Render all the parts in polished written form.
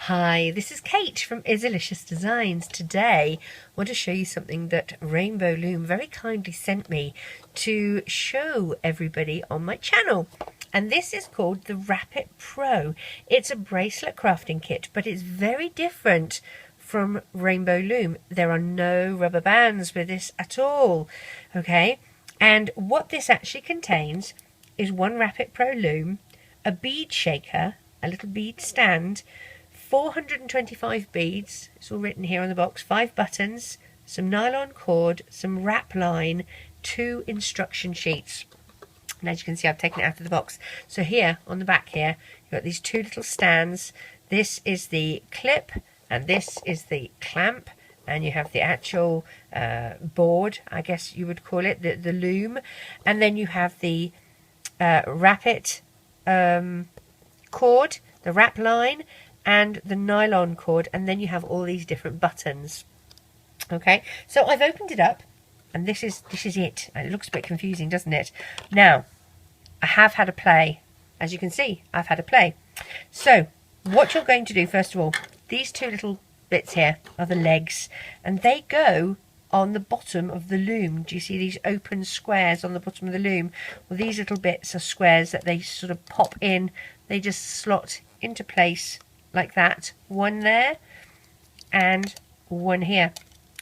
Hi, this is Kate from Izzalicious Designs. Today I want to show you something that Rainbow Loom very kindly sent me to show everybody on my channel. And this is called the Wrapit Pro. It's a bracelet crafting kit, but it's very different from Rainbow Loom. There are no rubber bands with this at all, okay? And what this actually contains is one Wrapit Pro loom, a bead shaker, a little bead stand, 425 beads, it's all written here on the box, 5 buttons, some nylon cord, some wrap line, 2 instruction sheets. And as you can see, I've taken it out of the box. So here, on the back here, you've got these 2 little stands. This is the clip, and this is the clamp, and you have the actual board, I guess you would call it, the loom. And then you have the Wrapit cord, the wrap line, and the nylon cord, and then you have all these different buttons. Okay, so I've opened it up, and this is it. It looks a bit confusing, doesn't it? Now, I have had a play. As you can see, I've had a play. So, what you're going to do, first of all, these 2 little bits here are the legs, and they go on the bottom of the loom. Do you see these open squares on the bottom of the loom? Well, these little bits are squares that they sort of pop in. They just slot into place like that. One there and one here.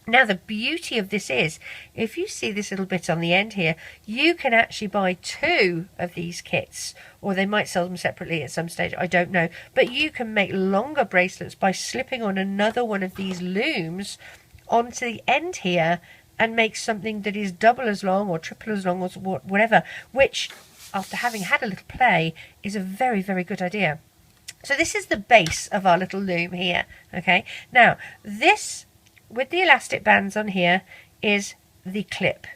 Now the beauty of this is, if you see this little bit on the end here, you can actually buy 2 of these kits, or they might sell them separately at some stage, I don't know, but you can make longer bracelets by slipping on another one of these looms onto the end here and make something that is double as long or triple as long or whatever, which after having had a little play is a very, very good idea. So this is the base of our little loom here, okay? Now, this, with the elastic bands on here, is the clip,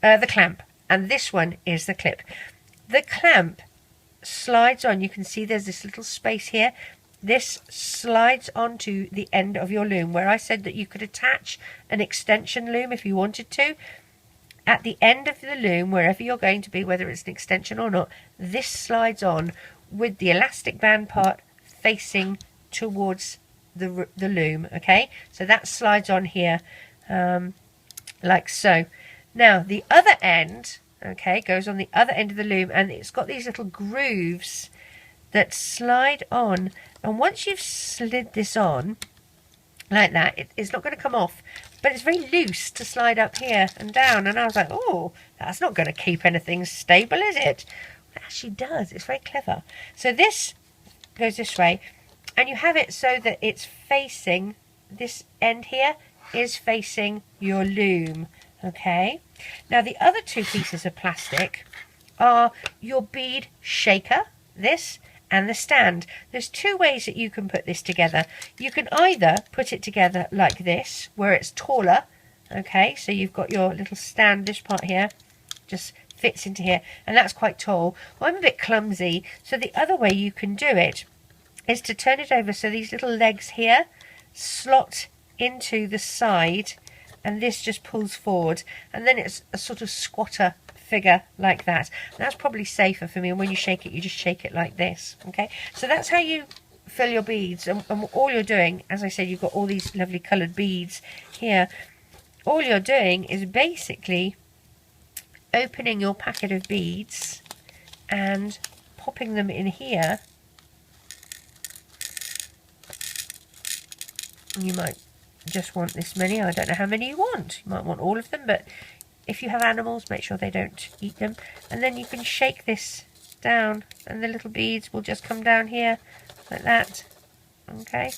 the clamp, and this one is the clip. The clamp slides on. You can see there's this little space here. This slides onto the end of your loom, where I said that you could attach an extension loom if you wanted to. At the end of the loom, wherever you're going to be, whether it's an extension or not, this slides on with the elastic band part facing towards the loom, okay? So that slides on here like so. Now the other end, okay, goes on the other end of the loom, and it's got these little grooves that slide on, and once you've slid this on like that, it's not going to come off, but it's very loose to slide up here and down. And I was like, oh, that's not going to keep anything stable, is it? It actually does. It's very clever. So this goes this way, and you have it so that it's facing, this end here is facing your loom, okay? Now the other 2 pieces of plastic are your bead shaker, this, and the stand. There's 2 ways that you can put this together. You can either put it together like this, where it's taller, okay? So you've got your little stand, this part here, just fits into here, and that's quite tall. Well, I'm a bit clumsy, so the other way you can do it is to turn it over so these little legs here slot into the side, and this just pulls forward, and then it's a sort of squatter figure like that. And that's probably safer for me, and when you shake it, you just shake it like this, okay? So that's how you fill your beads, and all you're doing, as I said, you've got all these lovely coloured beads here. All you're doing is basically opening your packet of beads and popping them in here. You might just want this many. I don't know how many you want. You might want all of them, but if you have animals, make sure they don't eat them. And then you can shake this down, and the little beads will just come down here like that, okay?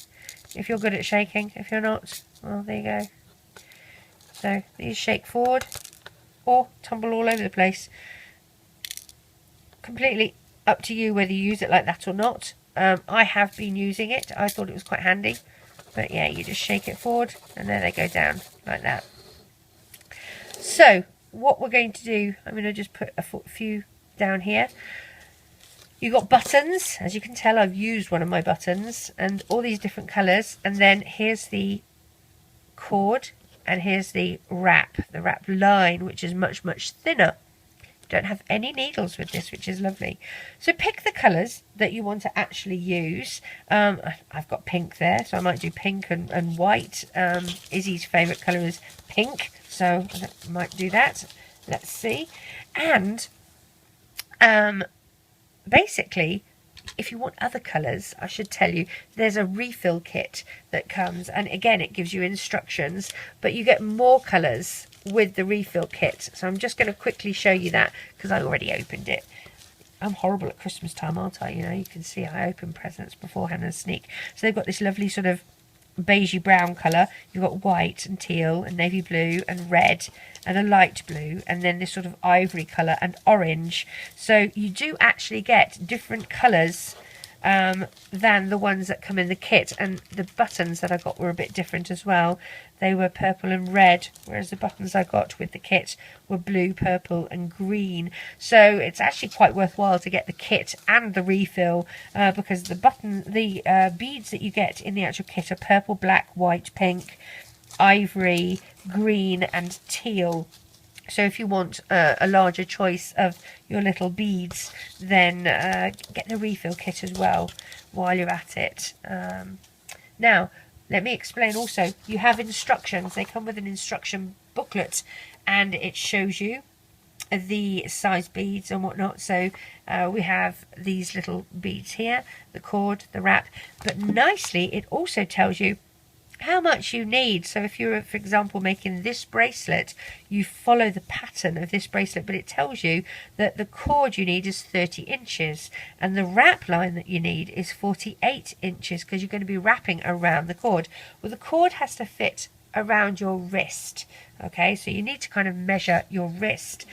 If you're good at shaking. If you're not, well, there you go. So these shake forward or tumble all over the place. Completely up to you whether you use it like that or not. I have been using it. I thought it was quite handy. But yeah, you just shake it forward, and there they go down like that. So what we're going to do, I'm going to just put a few down here. You've got buttons. As you can tell, I've used one of my buttons, and all these different colours. And then here's the cord, and here's the wrap line, which is much, much thinner. don't have any needles with this, which is lovely. So pick the colours that you want to actually use. I've got pink there, so I might do pink and white. Izzy's favourite colour is pink, so I might do that. Let's see. And basically, if you want other colours, I should tell you, there's a refill kit that comes, and again it gives you instructions, but you get more colours with the refill kit. So I'm just going to quickly show you that because I already opened it. I'm horrible at Christmas time, aren't I? You know, you can see I open presents beforehand and sneak. So they've got this lovely sort of beigey brown colour. You've got white and teal and navy blue and red and a light blue, and then this sort of ivory colour and orange. So you do actually get different colours than the ones that come in the kit, and the buttons that I got were a bit different as well. They were purple and red, whereas the buttons I got with the kit were blue, purple and green. So it's actually quite worthwhile to get the kit and the refill, because the beads that you get in the actual kit are purple, black, white, pink, ivory, green and teal. So if you want a larger choice of your little beads, then get the refill kit as well while you're at it. Now, let me explain also, you have instructions. They come with an instruction booklet, and it shows you the size beads and whatnot. So we have these little beads here, the cord, the wrap, but nicely it also tells you how much you need. So if you're, for example, making this bracelet, you follow the pattern of this bracelet, but it tells you that the cord you need is 30 inches and the wrap line that you need is 48 inches because you're going to be wrapping around the cord. Well, the cord has to fit around your wrist, okay, so you need to kind of measure your wrist.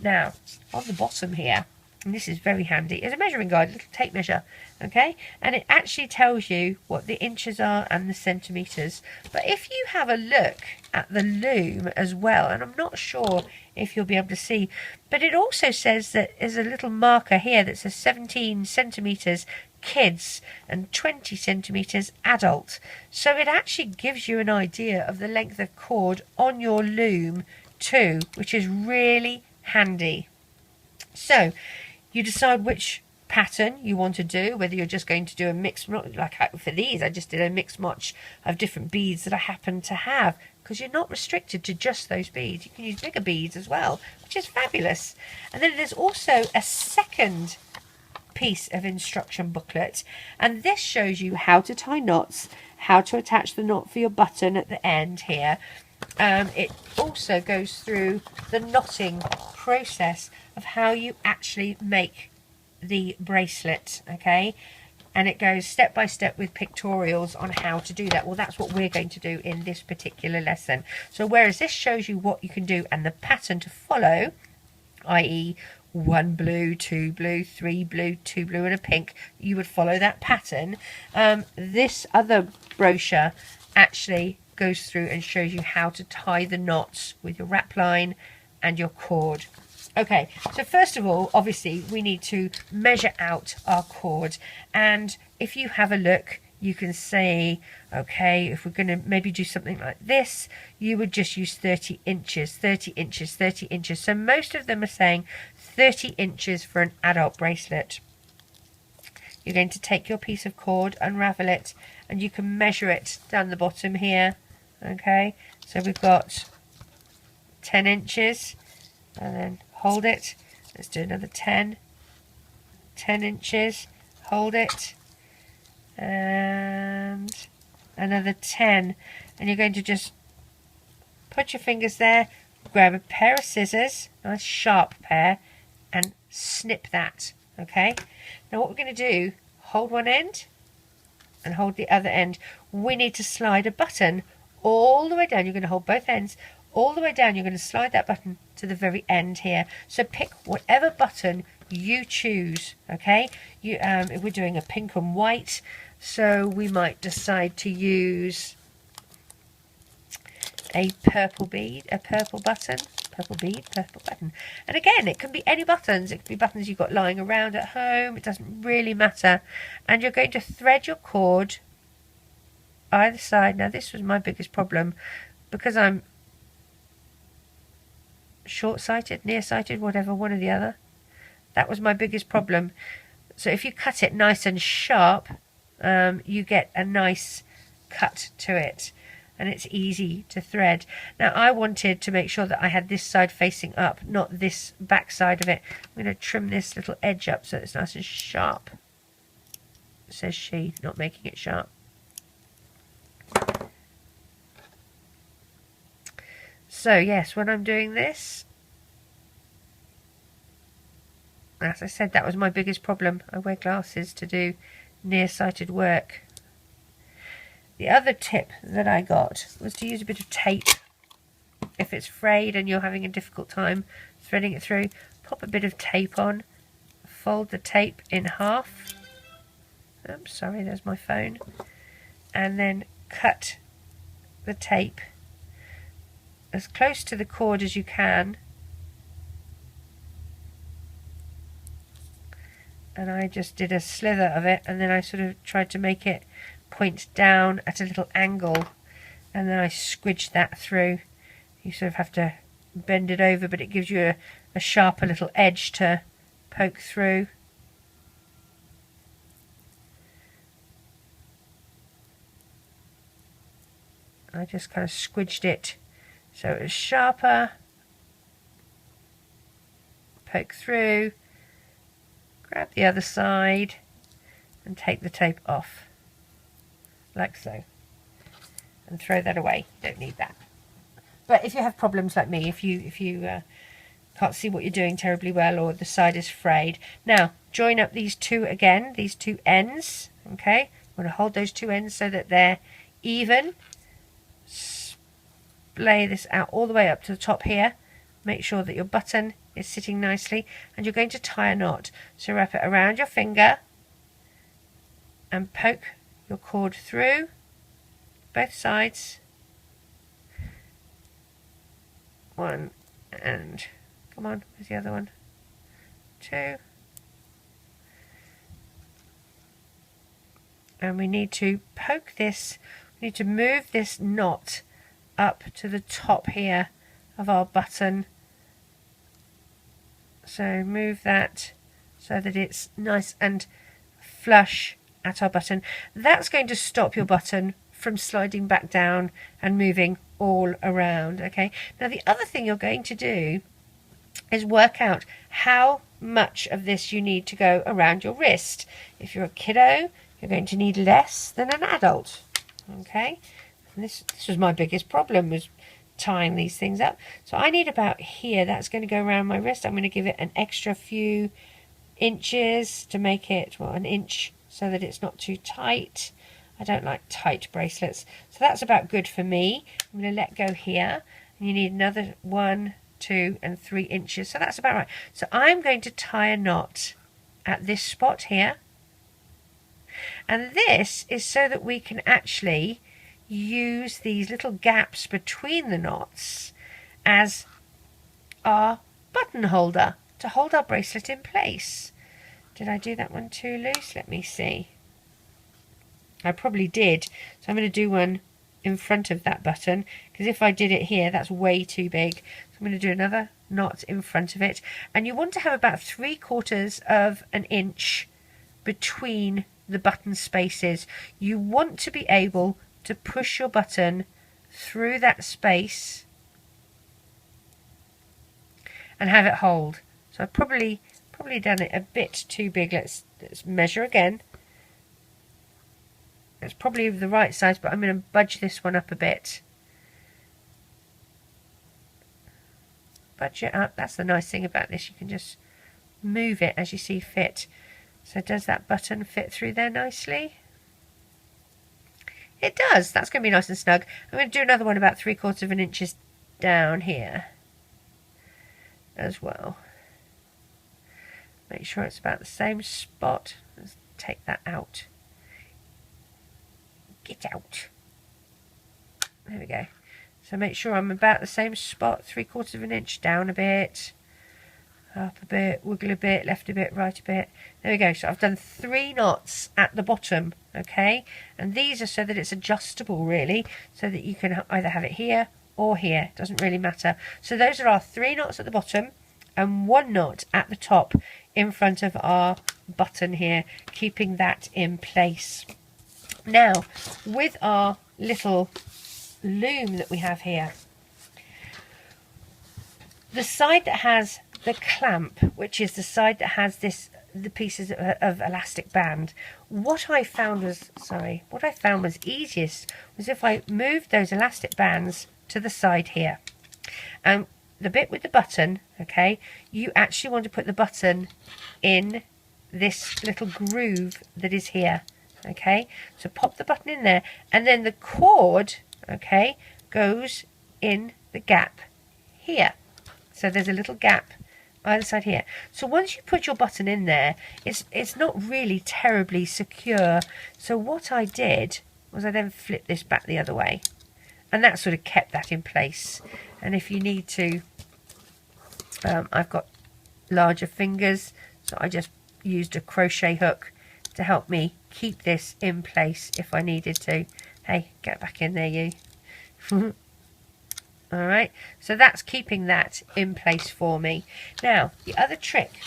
Now on the bottom here, and this is very handy, is a measuring guide, a little tape measure, okay, and it actually tells you what the inches are and the centimetres. But if you have a look at the loom as well, and I'm not sure if you'll be able to see, but it also says that there's a little marker here that says 17 centimetres kids and 20 centimetres adult. So it actually gives you an idea of the length of cord on your loom too, which is really handy. So you decide which pattern you want to do, whether you're just going to do a mix, like for these I just did a mix match of different beads that I happen to have, because you're not restricted to just those beads. You can use bigger beads as well, which is fabulous. And then there's also a second piece of instruction booklet, and this shows you how to tie knots, how to attach the knot for your button at the end here. It also goes through the knotting process of how you actually make the bracelet, okay, and it goes step by step with pictorials on how to do that. Well, that's what we're going to do in this particular lesson. So whereas this shows you what you can do and the pattern to follow, i.e. 1 blue, 2 blue, 3 blue, 2 blue and a pink, you would follow that pattern. This other brochure actually goes through and shows you how to tie the knots with your wrap line and your cord. Okay, so first of all, obviously we need to measure out our cord, and if you have a look, you can say, okay, if we're going to maybe do something like this, you would just use 30 inches, 30 inches, 30 inches. So most of them are saying 30 inches for an adult bracelet. You're going to take your piece of cord, unravel it, and you can measure it down the bottom here. Okay, so we've got 10 inches, and then hold it. Let's do another 10 inches, hold it, and another 10. And you're going to just put your fingers there, grab a pair of scissors, nice sharp pair, and snip that. Okay, now what we're going to do, hold one end and hold the other end. We need to slide a button all the way down. You're going to hold both ends all the way down. You're going to slide that button to the very end here. So pick whatever button you choose. Okay, if we're doing a pink and white, so we might decide to use a purple bead, a purple button, purple bead, purple button. And again, it can be any buttons. It could be buttons you've got lying around at home. It doesn't really matter. And you're going to thread your cord either side. Now this was my biggest problem, because I'm short-sighted, nearsighted, whatever, one or the other. That was my biggest problem. So if you cut it nice and sharp, you get a nice cut to it, and it's easy to thread. Now I wanted to make sure that I had this side facing up, not this back side of it. I'm going to trim this little edge up so it's nice and sharp, says she, not making it sharp. So yes, when I'm doing this, as I said, that was my biggest problem. I wear glasses to do nearsighted work. The other tip that I got was to use a bit of tape. If it's frayed and you're having a difficult time threading it through, pop a bit of tape on, fold the tape in half. I'm sorry, there's my phone. And then cut the tape as close to the cord as you can. And I just did a slither of it, and then I sort of tried to make it point down at a little angle, and then I squidged that through. You sort of have to bend it over, but it gives you a sharper little edge to poke through. I just kind of squidged it so it was sharper. Poke through, grab the other side and take the tape off, like so, and throw that away. You don't need that. But if you have problems like me, if you can't see what you're doing terribly well, or the side is frayed, now join up these two again, these two ends. Okay, I'm going to hold those two ends so that they're even. Splay this out all the way up to the top here. Make sure that your button is sitting nicely, and you're going to tie a knot. So wrap it around your finger and poke your cord through both sides. One, and come on, where's the other one? Two. And we need to poke this, we need to move this knot up to the top here of our button. So move that so that it's nice and flush at our button. That's going to stop your button from sliding back down and moving all around. Okay, now the other thing you're going to do is work out how much of this you need to go around your wrist. If you're a kiddo, you're going to need less than an adult. Okay, and this was my biggest problem, was tying these things up. So I need about here. That's going to go around my wrist. I'm going to give it an extra few inches to make it, well, an inch, so that it's not too tight. I don't like tight bracelets, so that's about good for me. I'm going to let go here, and you need another 1, 2 and 3 inches, so that's about right. So I'm going to tie a knot at this spot here, and this is so that we can actually use these little gaps between the knots as our button holder to hold our bracelet in place. Did I do that one too loose? Let me see. I probably did. So I'm going to do one in front of that button, because if I did it here, that's way too big. So I'm going to do another knot in front of it. And you want to have about 3/4 of an inch between the button spaces. You want to be able to push your button through that space and have it hold. So I've probably done it a bit too big. Let's measure again. It's probably the right size, but I'm going to budge this one up a bit. Budge it up. That's the nice thing about this. You can just move it as you see fit. So does that button fit through there nicely? It does. That's going to be nice and snug. I'm going to do another one about 3/4 of an inch down here as well. Make sure it's about the same spot. Let's take that out. Get out. There we go. So make sure I'm about the same spot, 3/4 of an inch, down a bit, up a bit, wiggle a bit, left a bit, right a bit. There we go. So I've done 3 knots at the bottom, okay? And these are so that it's adjustable, really, so that you can either have it here or here, doesn't really matter. So those are our 3 knots at the bottom and 1 knot at the top in front of our button here, keeping that in place. Now, with our little loom that we have here, the side that has the clamp, which is the side that has the pieces of elastic band, what I found was easiest was if I moved those elastic bands to the side here. And the bit with the button, okay, you actually want to put the button in this little groove that is here, okay. So pop the button in there, and then the cord, okay, goes in the gap here. So there's a little gap either side here. So once you put your button in there, it's not really terribly secure. So what I did was I then flipped this back the other way, and that sort of kept that in place. And if you need to, I've got larger fingers, so I just used a crochet hook to help me keep this in place if I needed to. Hey, get back in there, you. Alright, so that's keeping that in place for me. Now, the other trick,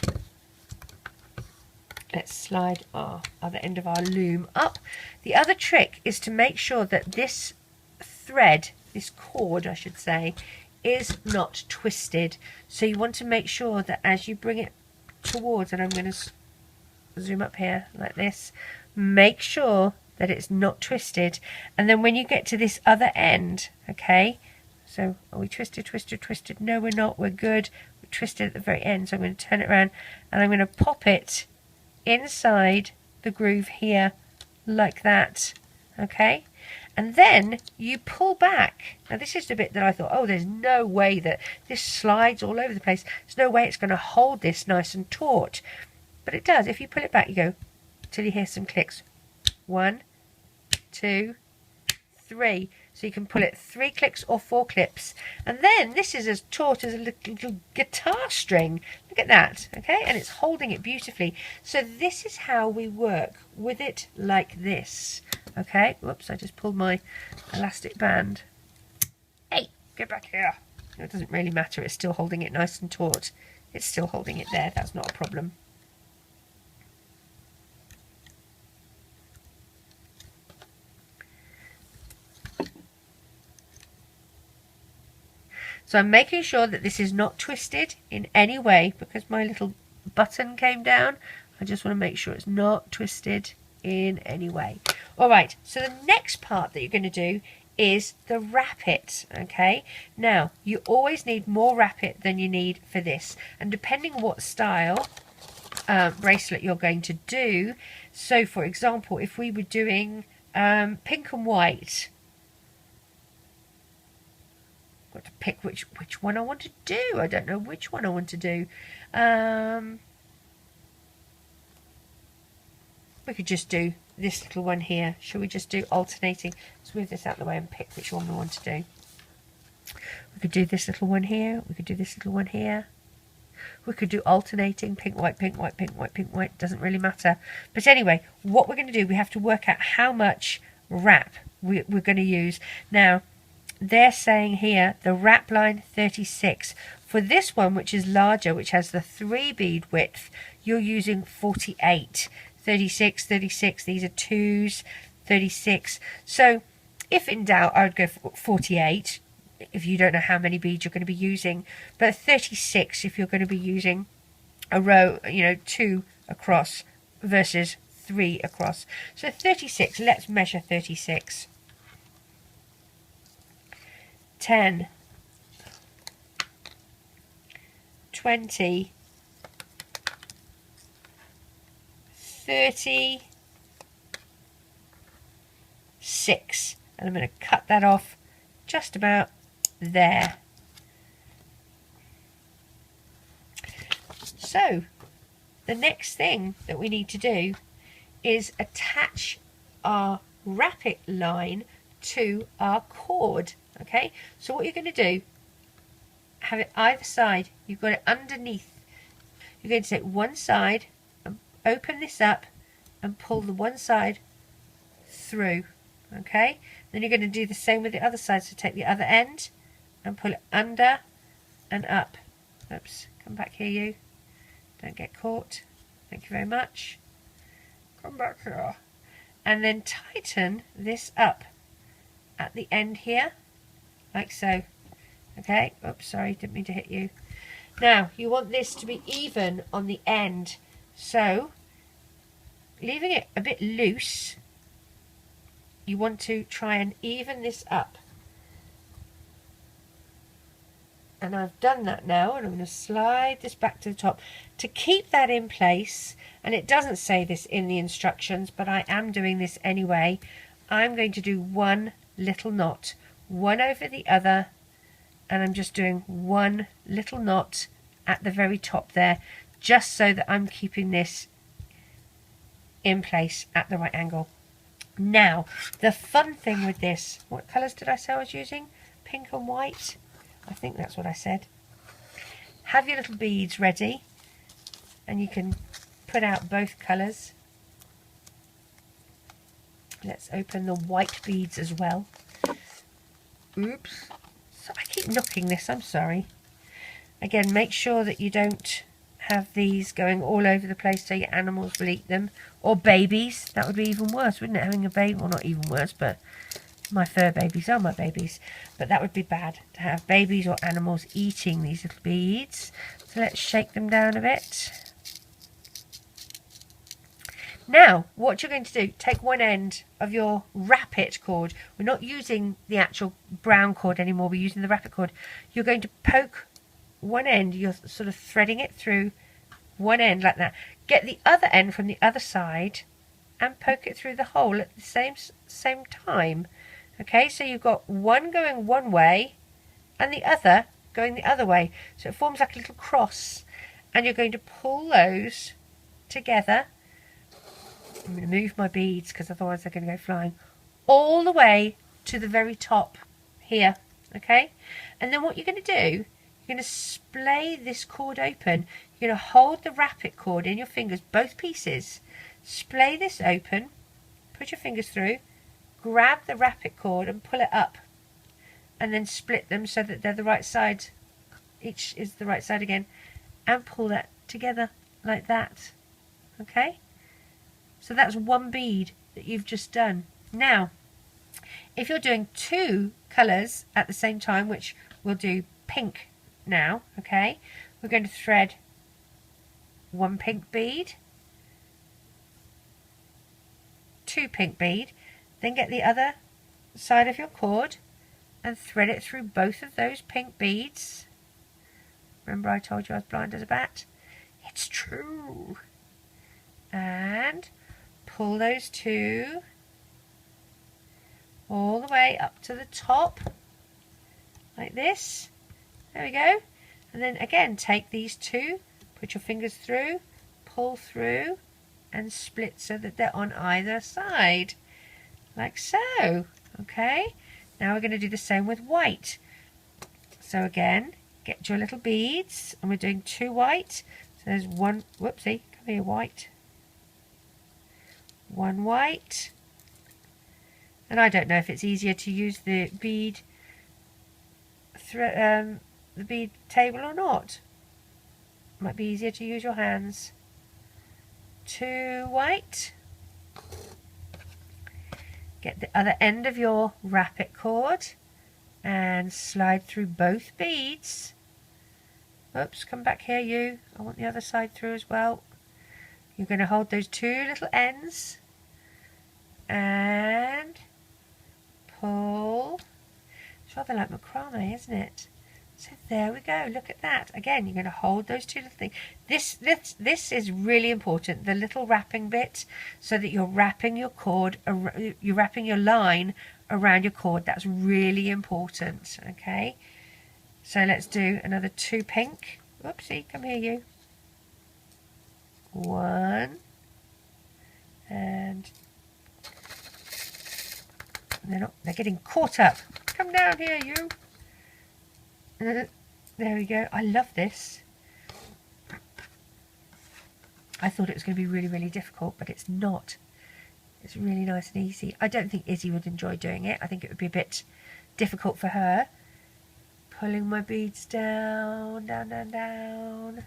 let's slide our other end of our loom up. The other trick is to make sure that this thread, this cord I should say, is not twisted. So you want to make sure that as you bring it towards, and I'm going to zoom up here like this, make sure that it's not twisted. And then when you get to this other end, okay, so are we twisted, twisted, twisted? No, we're not. We're good. We're twisted at the very end. So I'm going to turn it around and I'm going to pop it inside the groove here like that. Okay. And then you pull back. Now this is the bit that I thought, oh, there's no way that this slides all over the place. There's no way it's going to hold this nice and taut. But it does. If you pull it back, you go till you hear some clicks. 1, 2, 3. So you can pull it 3 clicks or 4 clips. And then this is as taut as a little guitar string. Look at that, okay? And it's holding it beautifully. So this is how we work with it like this, okay? Whoops, I just pulled my elastic band. Hey, get back here. It doesn't really matter. It's still holding it nice and taut. It's still holding it there. That's not a problem. So I'm making sure that this is not twisted in any way because my little button came down. I just want to make sure it's not twisted in any way. Alright, so the next part that you're going to do is the wrap it, okay? Now, you always need more wrap it than you need for this. And depending on what style bracelet you're going to do, so for example, if we were doing pink and white, got to pick which one I want to do. I don't know which one I want to do. We could just do this little one here. Shall we just do alternating? Let's move this out of the way and pick which one we want to do. We could do this little one here. We could do this little one here. We could do alternating, pink, white, pink, white, pink, white, pink, white. Doesn't really matter. But anyway, what we're going to do, we have to work out how much wrap we're going to use. Now, they're saying here the wrap line 36. For this one, which is larger, which has the 3 bead width, you're using 48. 36, 36, these are 2s, 36. So if in doubt, I would go for 48 if you don't know how many beads you're going to be using, but 36 if you're going to be using a row, 2 across versus 3 across. So 36, let's measure 36. 10, 20, 36, and I'm going to cut that off just about there. So the next thing that we need to do is attach our wrap it line to our cord. Okay, so what you're going to do, have it either side, you've got it underneath. You're going to take one side and open this up and pull the one side through. Okay, then you're going to do the same with the other side. So take the other end and pull it under and up. Oops, come back here, you. Don't get caught. Thank you very much. Come back here. And then tighten this up at the end here, like so. Okay, oops, sorry, didn't mean to hit you. Now, you want this to be even on the end, so leaving it a bit loose, you want to try and even this up. And I've done that now, and I'm going to slide this back to the top to keep that in place. And it doesn't say this in the instructions, but I am doing this anyway. I'm going to do one little knot, one over the other, and I'm just doing one little knot at the very top there, just so that I'm keeping this in place at the right angle. Now, the fun thing with this, what colours did I say I was using? Pink and white. I think that's what I said. Have your little beads ready, and you can put out both colours. Let's open the white beads as well. Oops. So I keep knocking this, I'm sorry. Again, make sure that you don't have these going all over the place so your animals will eat them. Or babies. That would be even worse, wouldn't it? Having a baby, well, not even worse, but my fur babies are my babies. But that would be bad, to have babies or animals eating these little beads. So let's shake them down a bit. Now, what you're going to do, take one end of your Wrapit cord. We're not using the actual brown cord anymore, we're using the Wrapit cord. You're going to poke one end, you're sort of threading it through one end like that. Get the other end from the other side and poke it through the hole at the same time. Okay, so you've got one going one way and the other going the other way. So it forms like a little cross, and you're going to pull those together. I'm going to move my beads because otherwise they're going to go flying all the way to the very top here. Okay, and then what you're going to do, you're going to splay this cord open. You're going to hold the Wrapit cord in your fingers, both pieces. Splay this open, put your fingers through, grab the Wrapit cord and pull it up, and then split them so that they're the right side. Each is the right side again, and pull that together like that. Okay, so that's one bead that you've just done. Now, if you're doing two colours at the same time, which we'll do pink now, okay, we're going to thread one pink bead, two pink bead, then get the other side of your cord and thread it through both of those pink beads. Remember I told you I was blind as a bat? It's true. And pull those two all the way up to the top like this. There we go. And then again, take these two, put your fingers through, pull through and split so that they're on either side, like so. Okay, now we're going to do the same with white. So again, get your little beads, and we're doing two white. So there's one, whoopsie, come here, white. One white. And I don't know if it's easier to use the bead table or not. Might be easier to use your hands. Two white. Get the other end of your Wrapit cord and slide through both beads. Oops, come back here, you. I want the other side through as well. You're going to hold those two little ends and pull. It's rather like macrame, isn't it? So there we go, look at that. Again, you're going to hold those two little things. This is really important, the little wrapping bit, so that you're wrapping your cord, you're wrapping your line around your cord. That's really important, okay? So let's do another two pink. Whoopsie, come here, you. One. And they're getting caught up. Come down here, you. There we go. I love this. I thought it was going to be really, really difficult, but it's not. It's really nice and easy. I don't think Izzy would enjoy doing it. I think it would be a bit difficult for her. pulling my beads down, down, down, down,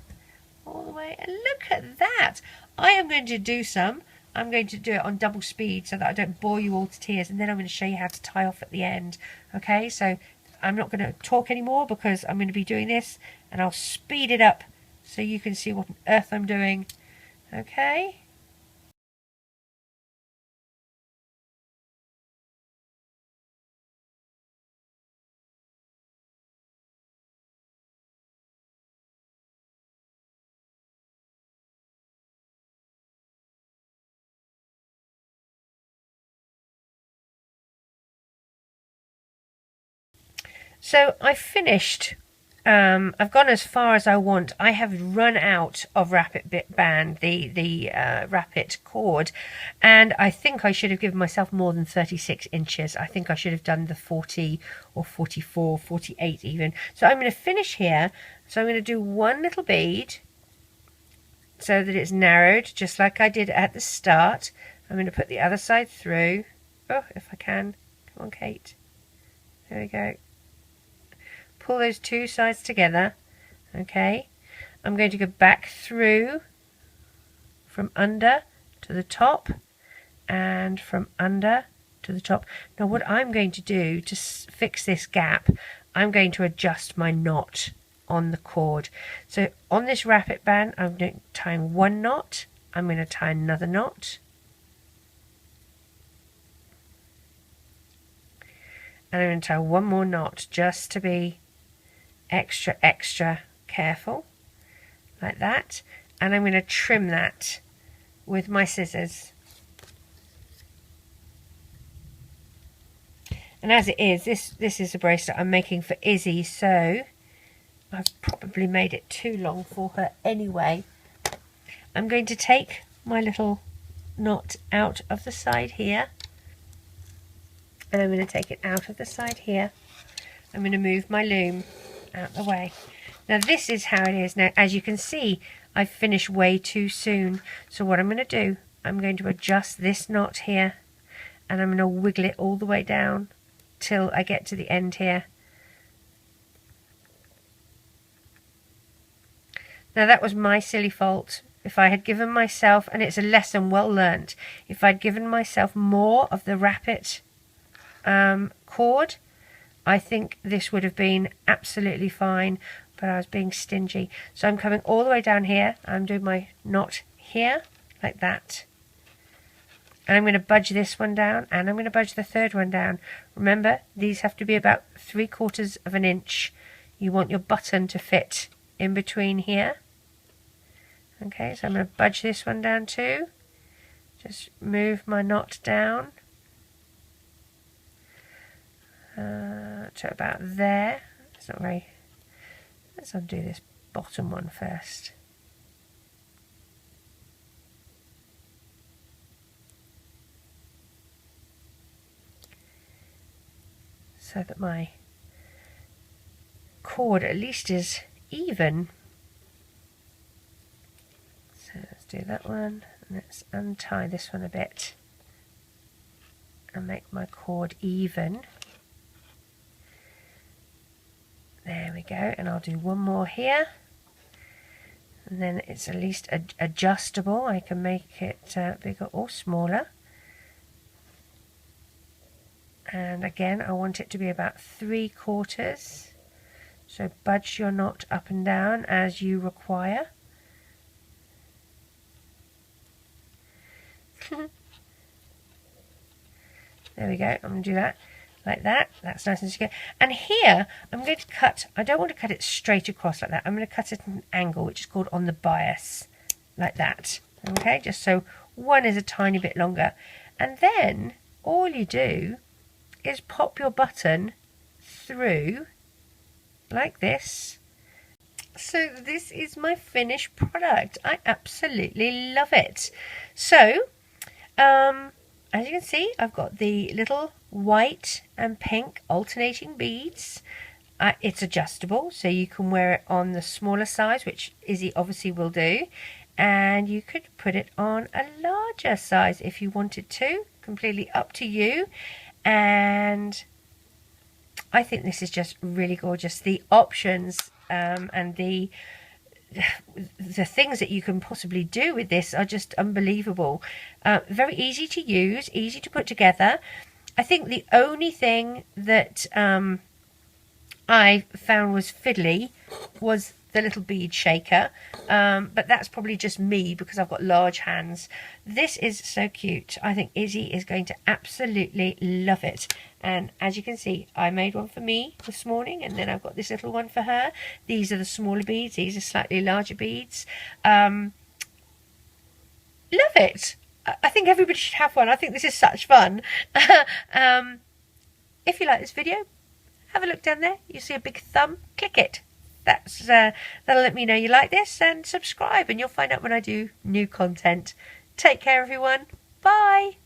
all the way. And look at that. I am going to do some. I'm going to do it on double speed so that I don't bore you all to tears, and then I'm going to show you how to tie off at the end. Okay, so I'm not going to talk anymore because I'm going to be doing this, and I'll speed it up so you can see what on earth I'm doing. Okay. So I finished. I've gone as far as I want. I have run out of Wrapit bit band, the Wrapit cord, and I think I should have given myself more than 36 inches. I think I should have done the 40 or 44, 48 even. So I'm going to finish here. So I'm going to do one little bead so that it's narrowed, just like I did at the start. I'm going to put the other side through. Oh, if I can. Come on, Kate. There we go. Pull those two sides together. Okay, I'm going to go back through from under to the top and from under to the top. Now what I'm going to do to fix this gap, I'm going to adjust my knot on the cord. So on this Wrapit band, I'm tying one knot. I'm going to tie another knot, and I'm going to tie one more knot just to be extra careful, like that. And I'm going to trim that with my scissors. And as it is, this is a bracelet I'm making for Izzy, so I've probably made it too long for her anyway. I'm going to take my little knot out of the side here, and I'm going to take it out of the side here. I'm going to move my loom out the way. Now this is how it is. Now as you can see, I've finished way too soon. So what I'm going to do, I'm going to adjust this knot here, and I'm going to wiggle it all the way down till I get to the end here. Now that was my silly fault. If I had given myself, and it's a lesson well learnt, if I'd given myself more of the Wrapit cord, I think this would have been absolutely fine, but I was being stingy. So I'm coming all the way down here. I'm doing my knot here, like that. And I'm going to budge this one down, and I'm going to budge the third one down. Remember, these have to be about 3/4 of an inch. You want your button to fit in between here. Okay, so I'm going to budge this one down too. Just move my knot down to about there. It's not very... Let's undo this bottom one first. So that my cord at least is even. So let's do that one. Let's untie this one a bit and make my cord even. There we go, and I'll do one more here, and then it's at least adjustable. I can make it bigger or smaller. And again, I want it to be about 3/4. So budge your knot up and down as you require. There we go. I'm going to do that like that. That's nice and secure. And here, I'm going to cut, I don't want to cut it straight across like that. I'm going to cut it at an angle, which is called on the bias, like that. Okay, just so one is a tiny bit longer. And then, all you do is pop your button through, like this. So this is my finished product. I absolutely love it. So, as you can see, I've got the little white and pink alternating beads. It's adjustable, so you can wear it on the smaller size, which Izzy obviously will do, and you could put it on a larger size if you wanted to, completely up to you. And I think this is just really gorgeous. The options and the things that you can possibly do with this are just unbelievable. Very easy to use, easy to put together. I think the only thing that I found was fiddly was the little bead shaker, but that's probably just me because I've got large hands. This is so cute. I think Izzy is going to absolutely love it. And as you can see, I made one for me this morning, and then I've got this little one for her. These are the smaller beads. These are slightly larger beads. Love it. I think everybody should have one. I think this is such fun. If you like this video, have a look down there. You see a big thumb. Click it. That'll let me know you like this, and subscribe, and you'll find out when I do new content. Take care, everyone. Bye.